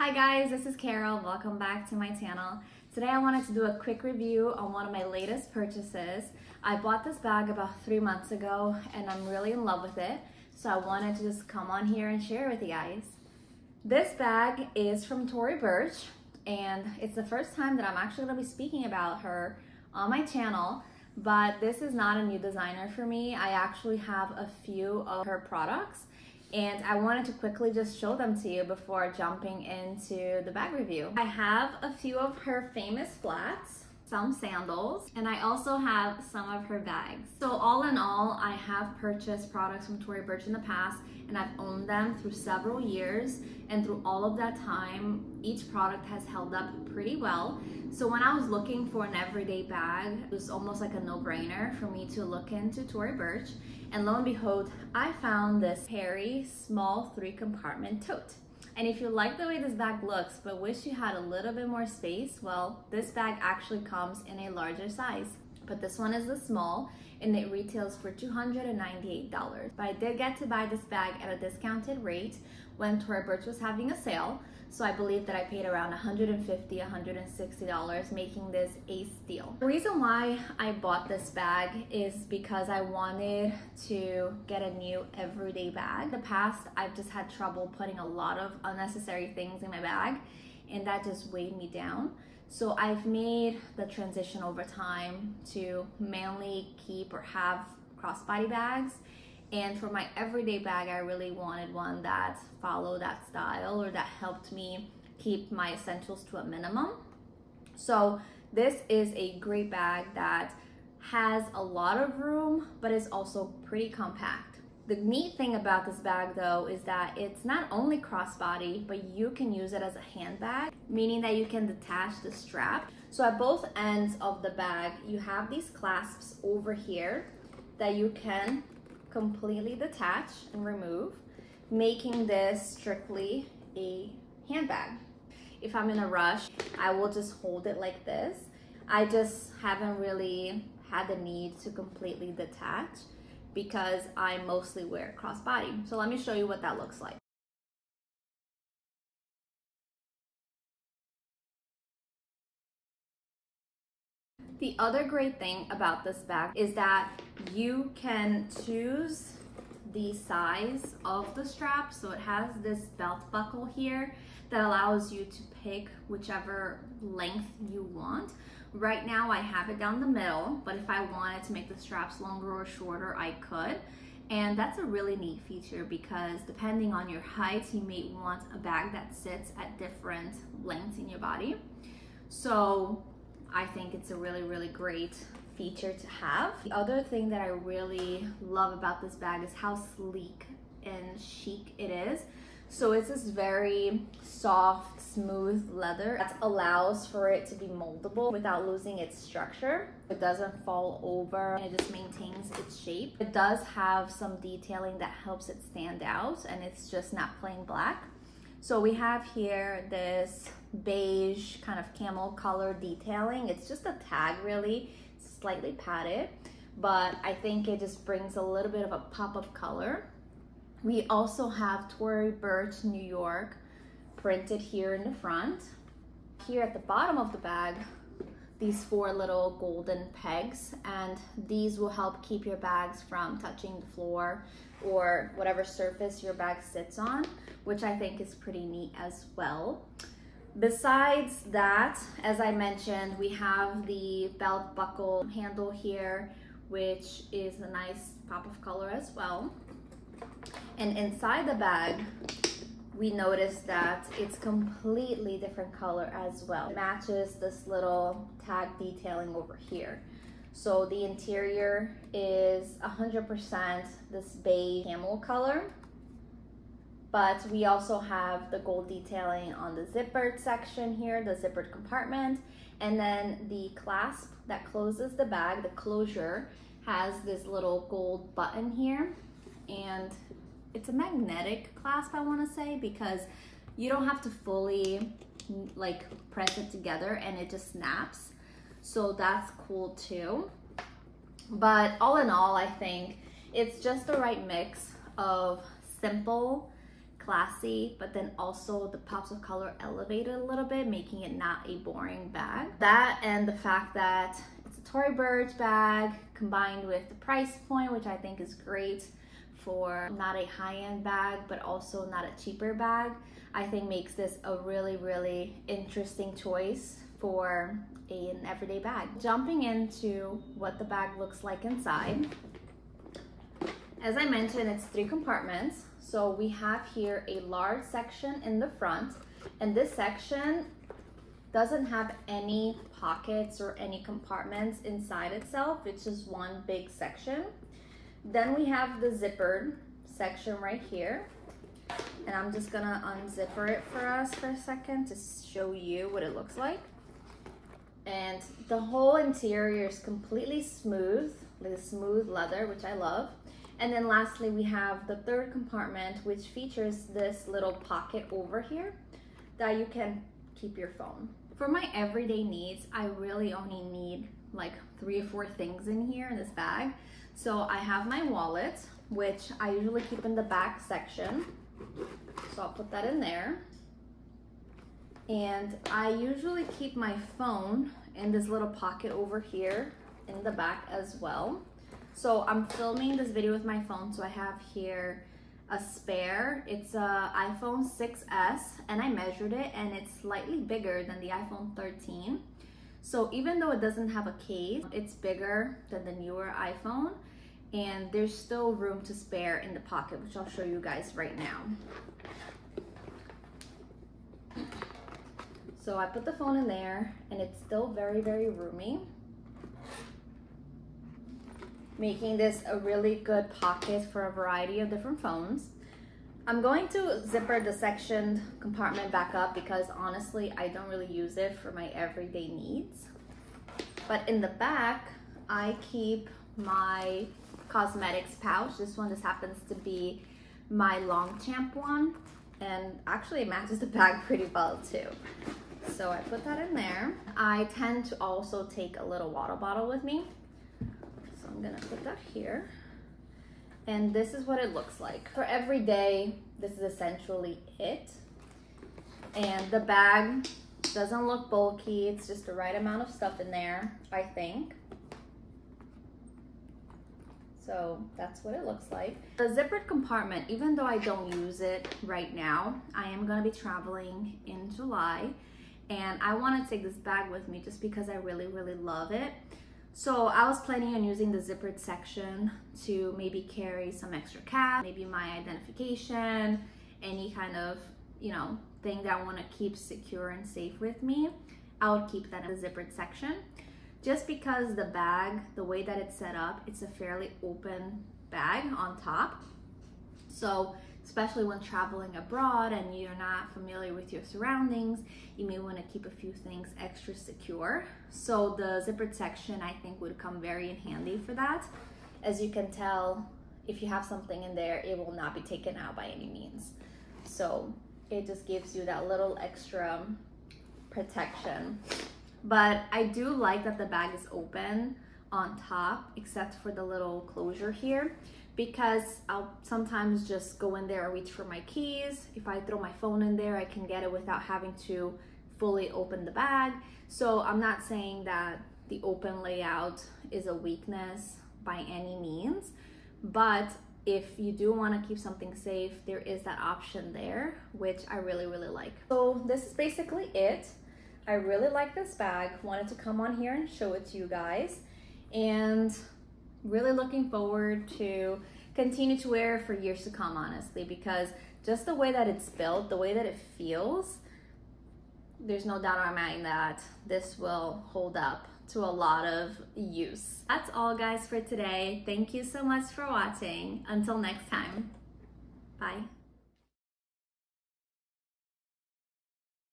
Hi guys, this is Carol. Welcome back to my channel. Today I wanted to do a quick review on one of my latest purchases. I bought this bag about 3 months ago and I'm really in love with it. So I wanted to just come on here and share it with you guys. This bag is from Tory Burch and it's the first time that I'm actually going to be speaking about her on my channel. But this is not a new designer for me. I actually have a few of her products and I wanted to quickly just show them to you before jumping into the bag review. I have a few of her famous flats, some sandals, and I also have some of her bags. So all in all, I have purchased products from Tory Burch in the past and I've owned them through several years, and through all of that time, each product has held up pretty well. So when I was looking for an everyday bag, it was almost like a no-brainer for me to look into Tory Burch. And lo and behold, I found this Perry Small 3-compartment tote. And if you like the way this bag looks but wish you had a little bit more space, well, this bag actually comes in a larger size. But this one is the small and it retails for $298. But I did get to buy this bag at a discounted rate when Tory Burch was having a sale. So I believe that I paid around $150, $160, making this a steal. The reason why I bought this bag is because I wanted to get a new everyday bag. In the past, I've just had trouble putting a lot of unnecessary things in my bag and that just weighed me down. So I've made the transition over time to mainly keep or have crossbody bags. And for my everyday bag, I really wanted one that followed that style or that helped me keep my essentials to a minimum. So this is a great bag that has a lot of room, but is also pretty compact. The neat thing about this bag though is that it's not only crossbody, but you can use it as a handbag, meaning that you can detach the strap. So at both ends of the bag, you have these clasps over here that you can completely detach and remove, making this strictly a handbag. If I'm in a rush, I will just hold it like this. I just haven't really had the need to completely detach because I mostly wear crossbody. So let me show you what that looks like. The other great thing about this bag is that you can choose the size of the strap. So it has this belt buckle here that allows you to pick whichever length you want. Right now I have it down the middle, but if I wanted to make the straps longer or shorter, I could. And that's a really neat feature because depending on your height, you may want a bag that sits at different lengths in your body. So I think it's a really great feature to have. The other thing that I really love about this bag is how sleek and chic it is. So it's this very soft, smooth leather that allows for it to be moldable without losing its structure. It doesn't fall over and it just maintains its shape. It does have some detailing that helps it stand out and it's just not plain black. So we have here this beige kind of camel color detailing. It's just a tag really, it's slightly padded, but I think it just brings a little bit of a pop of color. We also have Tory Burch New York printed here in the front. Here at the bottom of the bag, these 4 little golden pegs, and these will help keep your bags from touching the floor or whatever surface your bag sits on, which I think is pretty neat as well. Besides that, as I mentioned, we have the belt buckle handle here, which is a nice pop of color as well. And inside the bag, we noticed that it's completely different color as well. It matches this little tag detailing over here. So the interior is 100% this beige camel color, but we also have the gold detailing on the zippered section here, the zippered compartment, and then the clasp that closes the bag, the closure, has this little gold button here, and it's a magnetic clasp, I want to say, because you don't have to fully like press it together and it just snaps. So that's cool too. But all in all, I think it's just the right mix of simple, classy, but then also the pops of color elevated a little bit, making it not a boring bag. That and the fact that it's a Tory Burch bag combined with the price point, which I think is great for not a high-end bag, but also not a cheaper bag, I think makes this a really, really interesting choice for an everyday bag. Jumping into what the bag looks like inside. As I mentioned, it's 3 compartments. So we have here a large section in the front, and this section doesn't have any pockets or any compartments inside itself. It's just one big section. Then we have the zippered section right here. And I'm just gonna unzipper it for us for a second to show you what it looks like. And the whole interior is completely smooth, like a smooth leather, which I love. And then lastly, we have the 3rd compartment, which features this little pocket over here that you can keep your phone. For my everyday needs, I really only need like 3 or 4 things in here in this bag. So I have my wallet, which I usually keep in the back section. So I'll put that in there. And I usually keep my phone in this little pocket over here in the back as well. So I'm filming this video with my phone, so I have here a spare. It's a iPhone 6s, and I measured it, and it's slightly bigger than the iPhone 13. So even though it doesn't have a case, it's bigger than the newer iPhone, and there's still room to spare in the pocket, which I'll show you guys right now. So I put the phone in there, and it's still very, very roomy, making this a really good pocket for a variety of different phones. I'm going to zipper the sectioned compartment back up because honestly, I don't really use it for my everyday needs. But in the back, I keep my cosmetics pouch. This one just happens to be my Longchamp one, and actually it matches the bag pretty well too. So I put that in there. I tend to also take a little water bottle with me. So I'm gonna put that here. And this is what it looks like. For every day, this is essentially it. And the bag doesn't look bulky. It's just the right amount of stuff in there, I think. So that's what it looks like. The zippered compartment, even though I don't use it right now, I am gonna be traveling in July. And I wanna take this bag with me just because I really, really love it. So I was planning on using the zippered section to maybe carry some extra cash, maybe my identification, any kind of, you know, thing that I want to keep secure and safe with me. I would keep that in the zippered section. Just because the bag, the way that it's set up, it's a fairly open bag on top. So especially when traveling abroad and you're not familiar with your surroundings, you may want to keep a few things extra secure. So the zippered section, I think, would come very in handy for that. As you can tell, if you have something in there, it will not be taken out by any means. So it just gives you that little extra protection. But I do like that the bag is open on top, except for the little closure here, because I'll sometimes just go in there and reach for my keys. If I throw my phone in there, I can get it without having to fully open the bag. So I'm not saying that the open layout is a weakness by any means, but if you do want to keep something safe, there is that option there, which I really, really like. So this is basically it. I really like this bag. Wanted to come on here and show it to you guys, and really looking forward to continue to wear it for years to come, honestly, because just the way that it's built, the way that it feels, there's no doubt in my mind that this will hold up to a lot of use. That's all, guys, for today. Thank you so much for watching. Until next time, bye.